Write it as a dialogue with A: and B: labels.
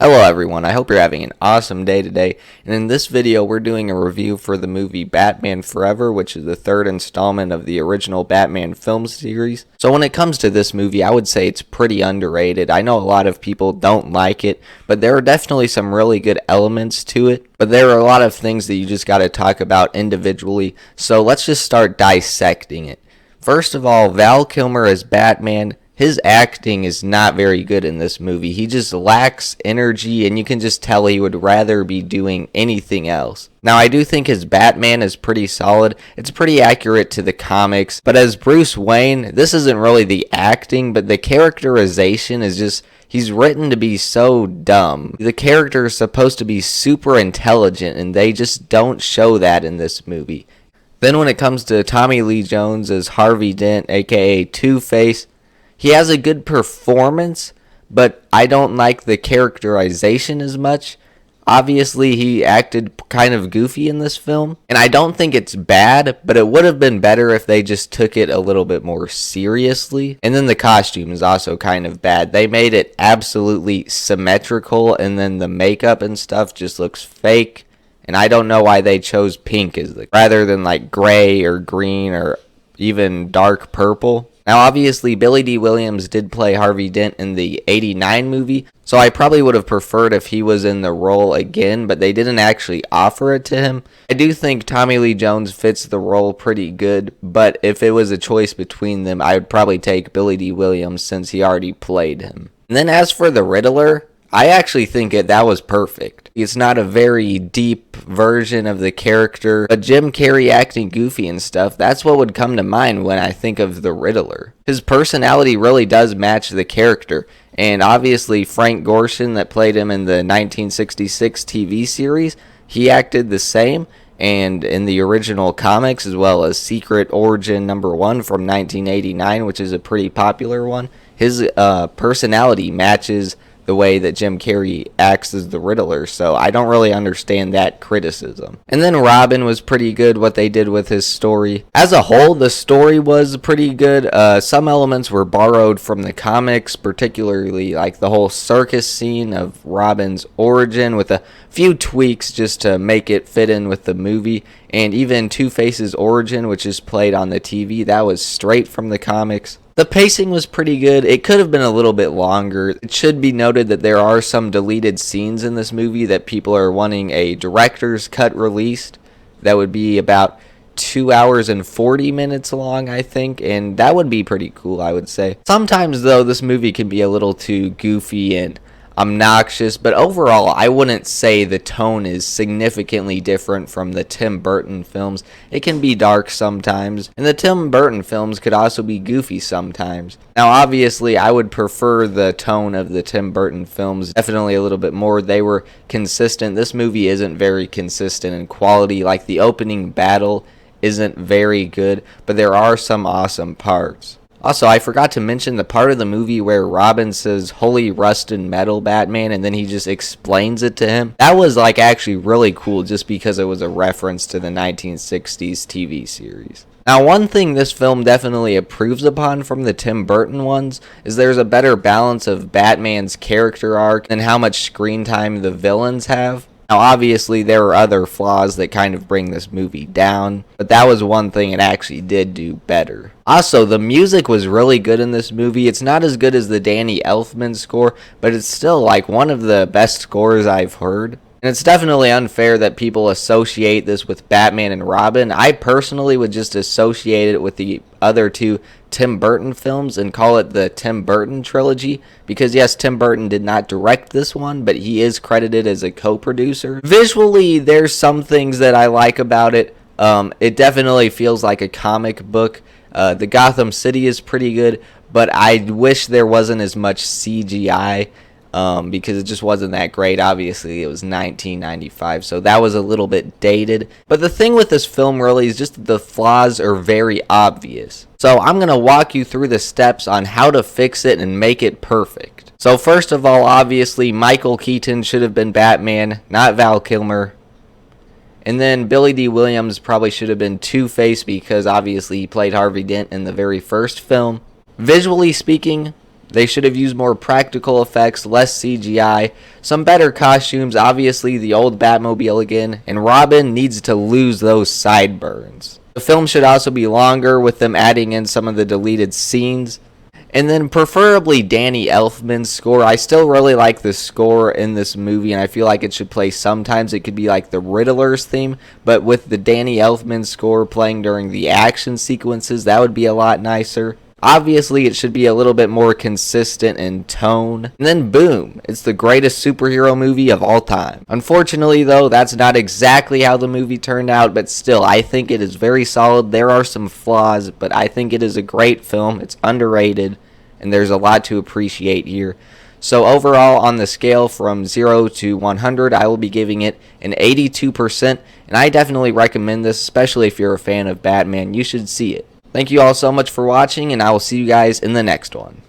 A: Hello everyone, I hope you're having an awesome day today, and in this video we're doing a review for the movie Batman Forever, which is the third installment of the original Batman film series. So when it comes to this movie, I would say it's pretty underrated. I know a lot of people don't like it, but there are definitely some really good elements to it. But there are a lot of things that you just gotta talk about individually, so let's just start dissecting it. First of all, Val Kilmer as Batman. His acting is not very good in this movie. He just lacks energy, and you can just tell he would rather be doing anything else. Now, I do think his Batman is pretty solid. It's pretty accurate to the comics. But as Bruce Wayne, this isn't really the acting, but the characterization is just, he's written to be so dumb. The character is supposed to be super intelligent, and they just don't show that in this movie. Then when it comes to Tommy Lee Jones as Harvey Dent, aka Two-Face, he has a good performance, but I don't like the characterization as much. Obviously, he acted kind of goofy in this film, and I don't think it's bad, but it would have been better if they just took it a little bit more seriously. And then the costume is also kind of bad. They made it absolutely symmetrical, and then the makeup and stuff just looks fake, and I don't know why they chose pink as rather than like gray or green or even dark purple. Now, obviously, Billy Dee Williams did play Harvey Dent in the '89 movie, so I probably would have preferred if he was in the role again, but they didn't actually offer it to him. I do think Tommy Lee Jones fits the role pretty good, but if it was a choice between them, I would probably take Billy Dee Williams since he already played him. And then as for the Riddler, I actually think that was perfect. It's not a very deep version of the character, but Jim Carrey acting goofy and stuff, that's what would come to mind when I think of the Riddler. His personality really does match the character, and obviously Frank Gorshin that played him in the 1966 TV series, he acted the same, and in the original comics as well as Secret Origin #1 from 1989, which is a pretty popular one, his personality matches the way that Jim Carrey acts as the Riddler, so I don't really understand that criticism. And then Robin was pretty good, what they did with his story. As a whole, the story was pretty good. Some elements were borrowed from the comics, particularly like the whole circus scene of Robin's origin, with a few tweaks just to make it fit in with the movie. And even Two-Face's origin, which is played on the TV, that was straight from the comics. The pacing was pretty good. It could have been a little bit longer. It should be noted that there are some deleted scenes in this movie that people are wanting a director's cut released. That would be about 2 hours and 40 minutes long, I think, and that would be pretty cool, I would say. Sometimes, though, this movie can be a little too goofy and obnoxious, but overall I wouldn't say the tone is significantly different from the Tim Burton films. It can be dark sometimes, and the Tim Burton films could also be goofy sometimes. Now obviously I would prefer the tone of the Tim Burton films definitely a little bit more. They were consistent. This movie isn't very consistent in quality. Like the opening battle isn't very good, but there are some awesome parts. Also, I forgot to mention the part of the movie where Robin says, "Holy rusted metal, Batman," and then he just explains it to him. That was like actually really cool just because it was a reference to the 1960s TV series. Now, one thing this film definitely improves upon from the Tim Burton ones is there's a better balance of Batman's character arc and how much screen time the villains have. Now, obviously, there are other flaws that kind of bring this movie down, but that was one thing it actually did do better. Also, the music was really good in this movie. It's not as good as the Danny Elfman score, but it's still like one of the best scores I've heard. And it's definitely unfair that people associate this with Batman and Robin. I personally would just associate it with the other two Tim Burton films and call it the Tim Burton trilogy, because yes, Tim Burton did not direct this one, but he is credited as a co-producer. Visually, there's some things that I like about it. It definitely feels like a comic book. The Gotham City is pretty good, but I wish there wasn't as much CGI. Because it just wasn't that great. Obviously, it was 1995, so that was a little bit dated. But the thing with this film really is just that the flaws are very obvious. So I'm going to walk you through the steps on how to fix it and make it perfect. So first of all, obviously, Michael Keaton should have been Batman, not Val Kilmer. And then Billy Dee Williams probably should have been Two-Face because obviously he played Harvey Dent in the very first film. Visually speaking, they should have used more practical effects, less CGI, some better costumes, obviously the old Batmobile again, and Robin needs to lose those sideburns. The film should also be longer, with them adding in some of the deleted scenes. And then preferably Danny Elfman's score. I still really like the score in this movie, and I feel like it should play sometimes. It could be like the Riddler's theme, but with the Danny Elfman score playing during the action sequences, that would be a lot nicer. Obviously, it should be a little bit more consistent in tone. And then boom, it's the greatest superhero movie of all time. Unfortunately, though, that's not exactly how the movie turned out, but still, I think it is very solid. There are some flaws, but I think it is a great film. It's underrated, and there's a lot to appreciate here. So overall, on the scale from 0 to 100, I will be giving it an 82%, and I definitely recommend this, especially if you're a fan of Batman. You should see it. Thank you all so much for watching, and I will see you guys in the next one.